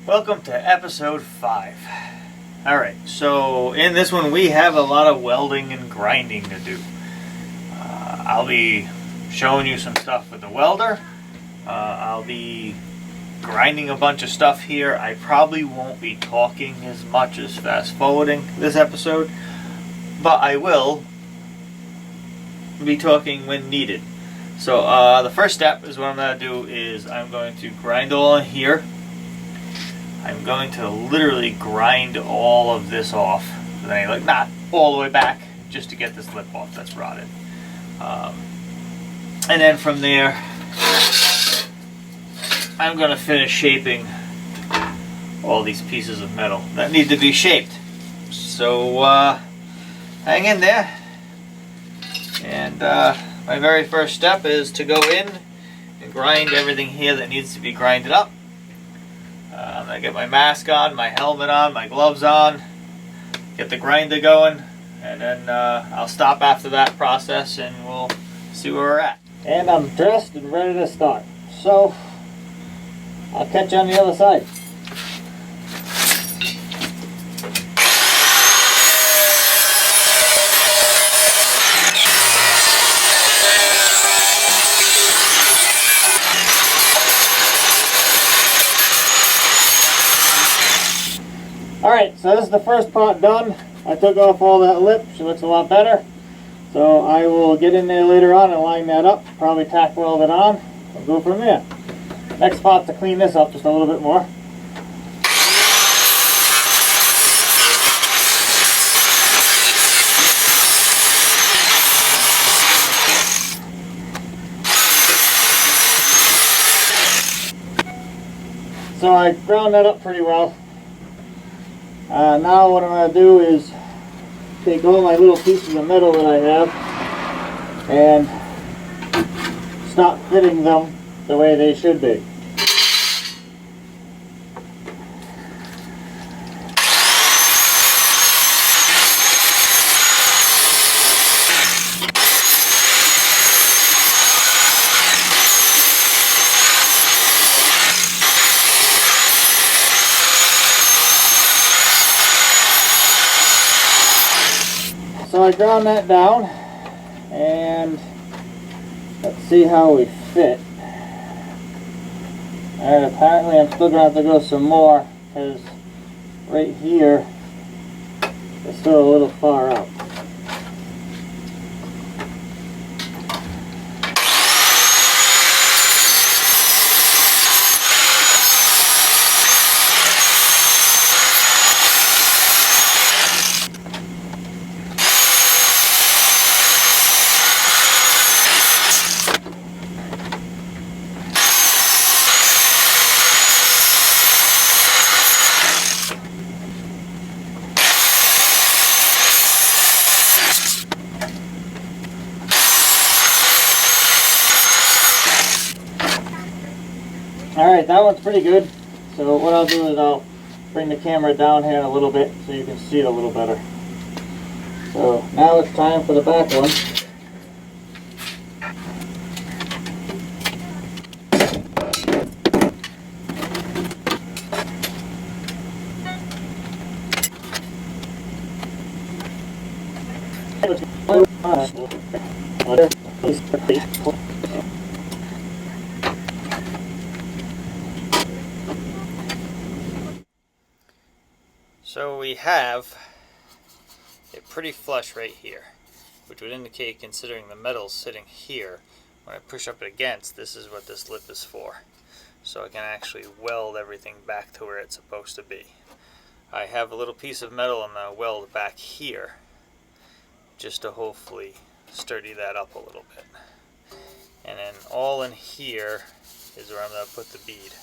Welcome to episode 5. Alright, so in this one we have a lot of welding and grinding to do. I'll be showing you some stuff with the welder. I'll be grinding a bunch of stuff here. I probably won't be talking as much as fast forwarding this episode, but I will be talking when needed. So the first step is what I'm going to do is I'm going to grind all in here. I'm going to literally grind all of this off. Like not all the way back, just to get this lip off that's rotted. And then from there, I'm going to finish shaping all these pieces of metal that need to be shaped. So hang in there. And my very first step is to go in and grind everything here that needs to be grinded up. I'm going to get my mask on, my helmet on, my gloves on, get the grinder going, and then I'll stop after that process and we'll see where we're at. And I'm dressed and ready to start. So, I'll catch you on the other side. Alright, so this is the first part done. I took off all that lip. She looks a lot better. So I will get in there later on and line that up. Probably tack weld it on. We'll go from there. Next part to clean this up just a little bit more. So I ground that up pretty well. Now what I'm going to do is take all my little pieces of metal that I have and start fitting them the way they should be. So I ground that down, and let's see how we fit. Alright, apparently I'm still going to have to go some more, because right here it's still a little far out. Alright, that one's pretty good. So what I'll do is I'll bring the camera down here a little bit so you can see it a little better. So now it's time for the back one. So we have a pretty flush right here, which would indicate, considering the metal's sitting here, when I push up against, this is what this lip is for. So I can actually weld everything back to where it's supposed to be. I have a little piece of metal I'm going to weld back here, just to hopefully sturdy that up a little bit. And then all in here is where I'm going to put the bead.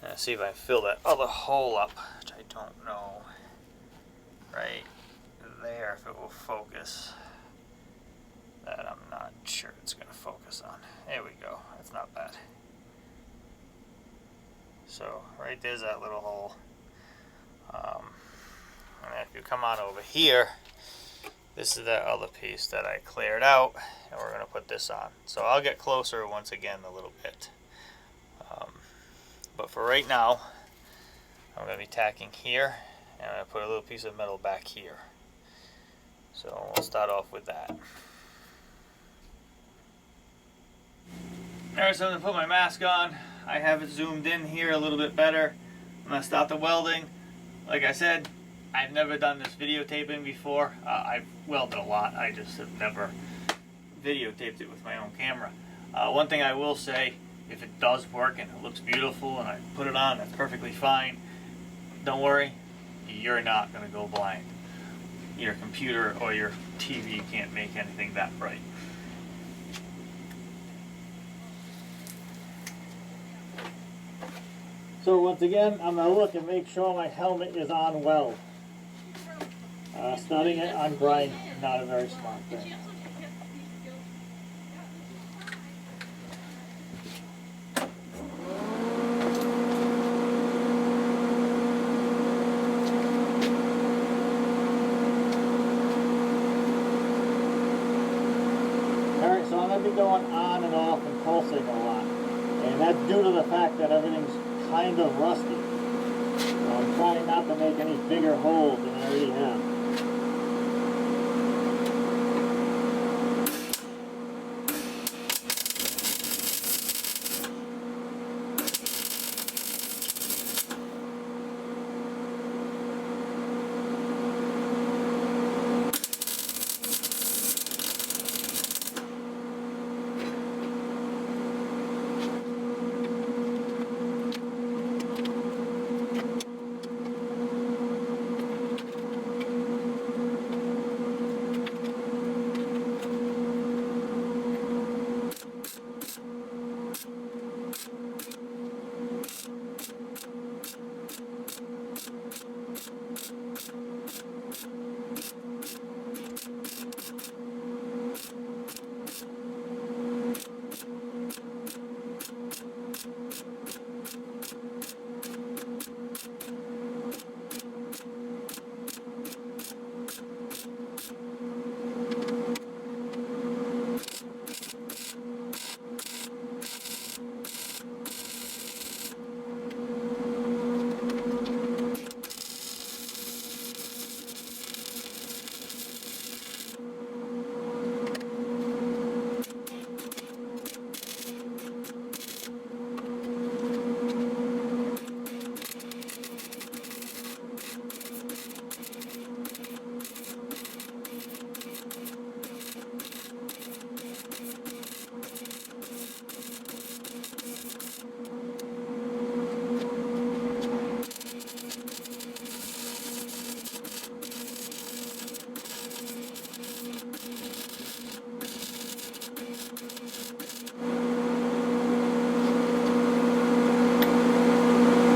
And see if I can fill that other hole up, which I don't know. Right there, if it will focus. That I'm not sure it's going to focus on. There we go. That's not bad. So right there's that little hole. And if you come on over here, this is that other piece that I cleared out, and we're going to put this on. So I'll get closer once again a little bit. But for right now, I'm going to be tacking here, and I'm going to put a little piece of metal back here. So we'll start off with that. Alright, so I'm going to put my mask on. I have it zoomed in here a little bit better. I'm going to start the welding. Like I said, I've never done this videotaping before. I've welded a lot, I just have never videotaped it with my own camera. One thing I will say, if it does work and it looks beautiful and I put it on, that's perfectly fine. Don't worry, you're not going to go blind. Your computer or your TV can't make anything that bright. So once again, I'm going to look and make sure my helmet is on well. Starting it on grind, not a very smart thing. Alright, so I'm going to be going on and off and pulsing a lot. And that's due to the fact that everything's kind of rusty. So I'm trying not to make any bigger holes than I already have.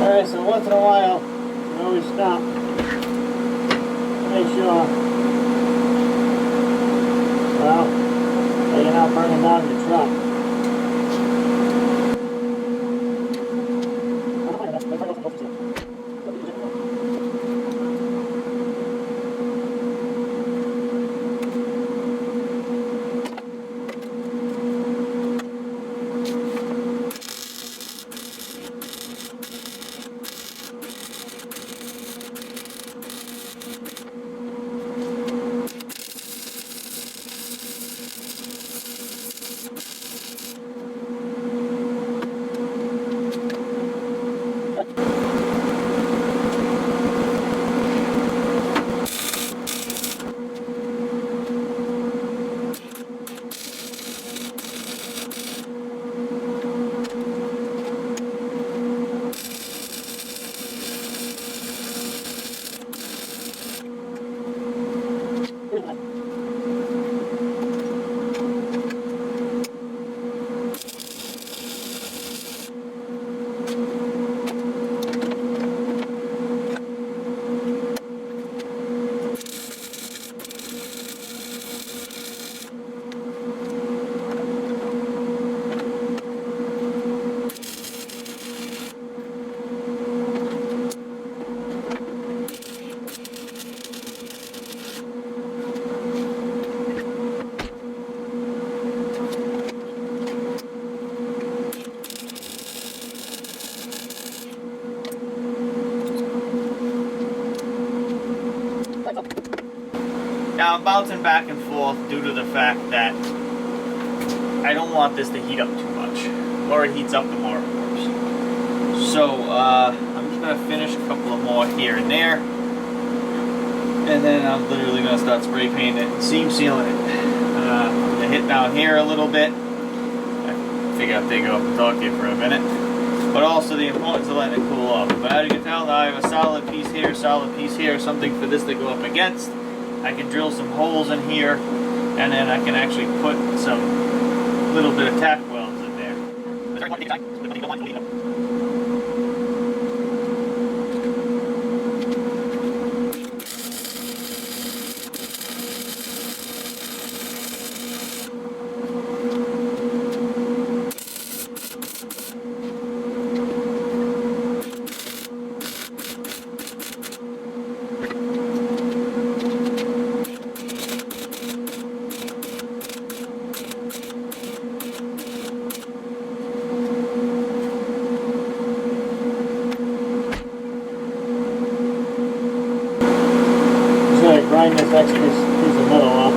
Alright, so once in a while, you always stop to make sure, well, that you're not burning down your truck. Now I'm bouncing back and forth due to the fact that I don't want this to heat up too much. The more it heats up, the more it warps. So I'm just going to finish a couple of more here and there. And then I'm literally going to start spray painting it and seam sealing it. I'm going to hit down here a little bit. I figure I'll take it up and talk to you for a minute. But also the importance of letting it cool off. But as you can tell, now I have a solid piece here, something for this to go up against. I can drill some holes in here, and then I can actually put some little bit of tack welds in there. Grind this extra piece of metal off.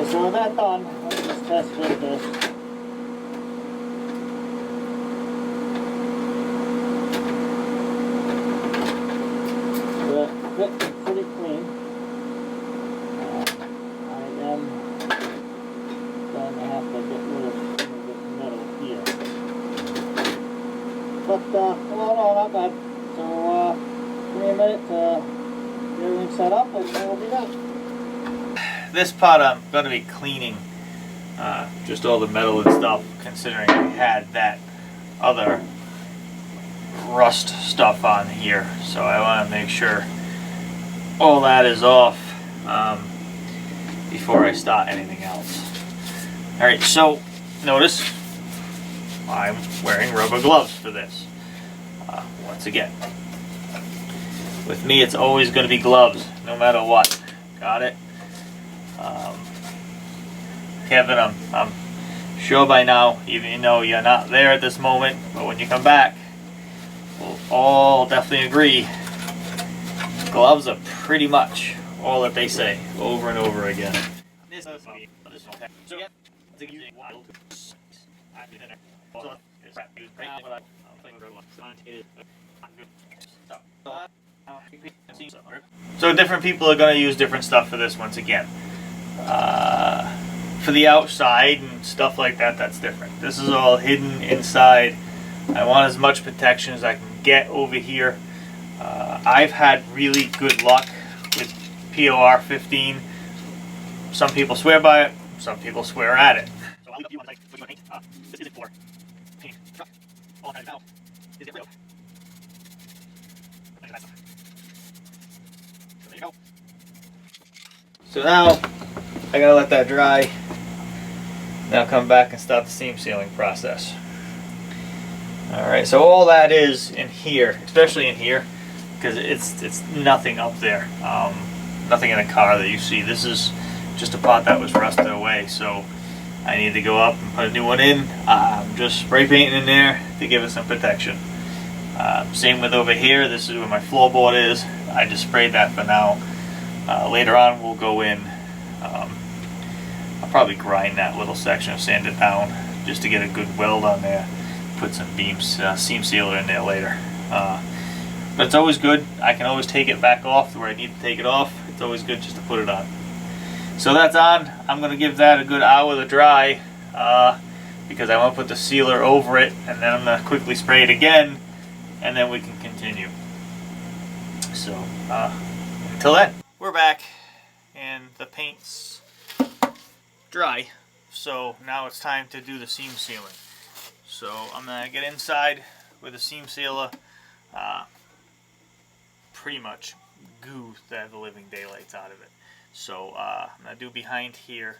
So with that done, let's just test fit this. The fit is pretty clean. I am going to have to get rid of some of this metal here. But, well, no, not bad. So, give me a minute to get everything set up and then we'll be done. This pot I'm going to be cleaning just all the metal and stuff, considering I had that other rust stuff on here. So I want to make sure all that is off before I start anything else. Alright, so notice I'm wearing rubber gloves for this. Once again, with me it's always going to be gloves, no matter what. Got it? Kevin, I'm sure by now, even though you're not there at this moment, but when you come back, we'll all definitely agree, gloves are pretty much all that they say, over and over again. So different people are going to use different stuff for this once again. For the outside and stuff like that, that's different. This is all hidden inside. I want as much protection as I can get over here. I've had really good luck with POR 15. Some people swear by it, some people swear at it. So I'll leave up to you on what you want to paint. This isn't for painting the truck. All I'm trying to know is it real? So there you go. So now I gotta let that dry. Now come back and start the seam sealing process. Alright, so all that is in here, especially in here, because it's nothing up there. Nothing in the car that you see. This is just a pot that was rusted away, so I need to go up and put a new one in. Just spray painting in there to give it some protection. Same with over here. This is where my floorboard is. I just sprayed that for now. Later on we'll go in. I'll probably grind that little section, sand it down just to get a good weld on there. Put some seam sealer in there later. But it's always good. I can always take it back off where I need to take it off. It's always good just to put it on. So that's on. I'm going to give that a good hour to dry because I want to put the sealer over it, and then I'm going to quickly spray it again, and then we can continue. So until then, we're back and the paint's dry. So now it's time to do the seam sealing. So I'm going to get inside with a seam sealer, pretty much goo the living daylights out of it. So I'm going to do behind here,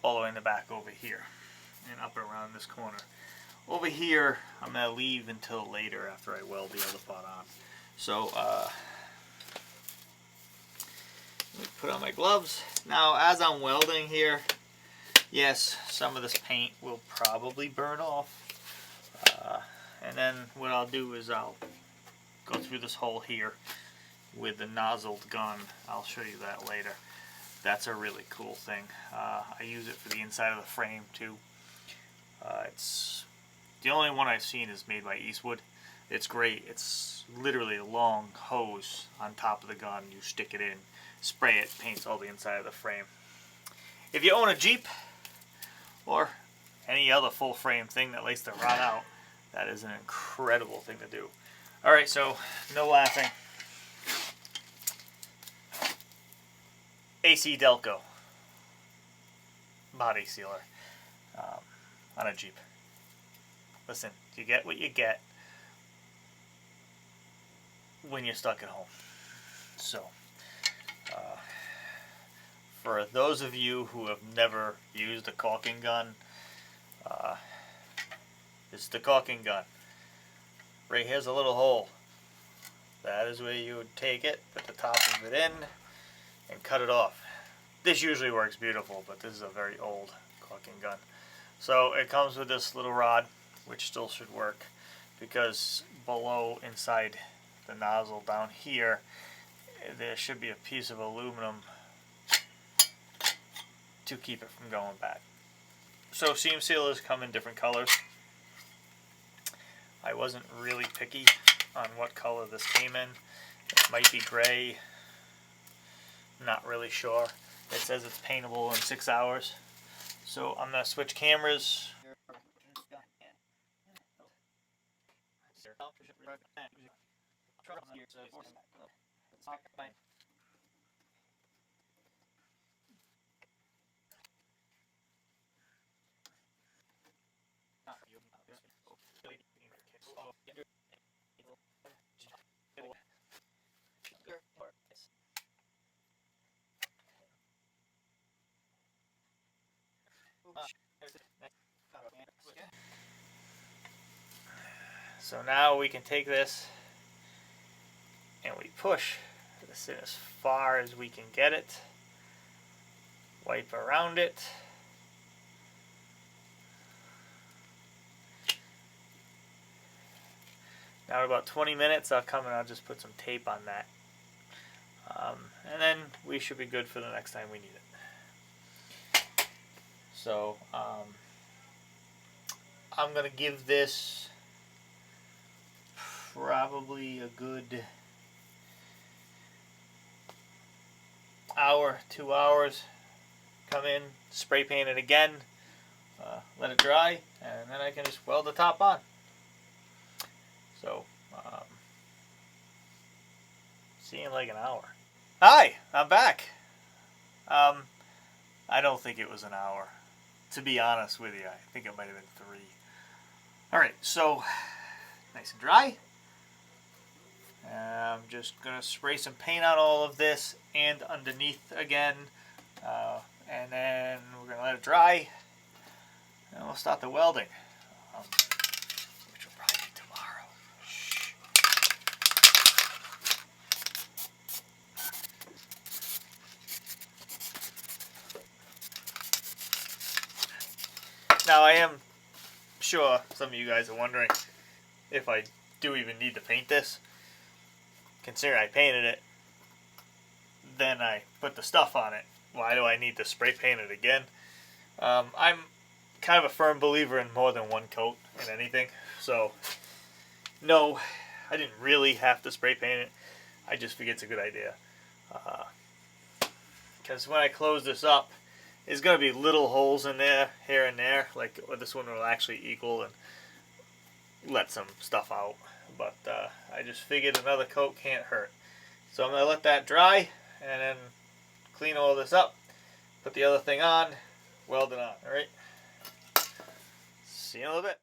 all the way in the back over here, and up and around this corner. Over here, I'm going to leave until later after I weld the other part on. So let me put on my gloves. Now, as I'm welding here, yes, some of this paint will probably burn off. And then what I'll do is I'll go through this hole here with the nozzled gun. I'll show you that later. That's a really cool thing. I use it for the inside of the frame too. It's the only one I've seen is made by Eastwood. It's great. It's literally a long hose on top of the gun. You stick it in, spray it, paints all the inside of the frame. If you own a Jeep or any other full frame thing that likes to rot out, that is an incredible thing to do. Alright, so no laughing. AC Delco body sealer on a Jeep. Listen, you get what you get when you're stuck at home. So, for those of you who have never used a caulking gun, this is the caulking gun. Right here's a little hole. That is where you would take it, put the top of it in, and cut it off. This usually works beautiful, but this is a very old caulking gun. So it comes with this little rod, which still should work, because below, inside the nozzle down here, there should be a piece of aluminum to keep it from going bad. So seam sealers come in different colors. I wasn't really picky on what color this came in. It might be gray. Not really sure. It says it's paintable in 6 hours. So I'm going to switch cameras. So now we can take this and we push this in as far as we can get it. Wipe around it. Now in about 20 minutes I'll come and I'll just put some tape on that. And then we should be good for the next time we need it. So I'm going to give this probably a good hour, 2 hours. Come in, spray paint it again, let it dry, and then I can just weld the top on. So, see you in like an hour. Hi, I'm back. I don't think it was an hour, to be honest with you. I think it might have been 3. Alright, so nice and dry. I'm just going to spray some paint on all of this and underneath again. And then we're going to let it dry. And we'll start the welding. Which will probably be tomorrow. Shh. Now I am sure some of you guys are wondering if I do even need to paint this. Considering I painted it, then I put the stuff on it. Why do I need to spray paint it again? I'm kind of a firm believer in more than one coat in anything. So, no, I didn't really have to spray paint it. I just figured it's a good idea. Because when I close this up, there's going to be little holes in there, here and there. Like this one will actually equal and let some stuff out. But I just figured another coat can't hurt. So I'm going to let that dry and then clean all this up, put the other thing on, weld it on. Alright? See you in a little bit.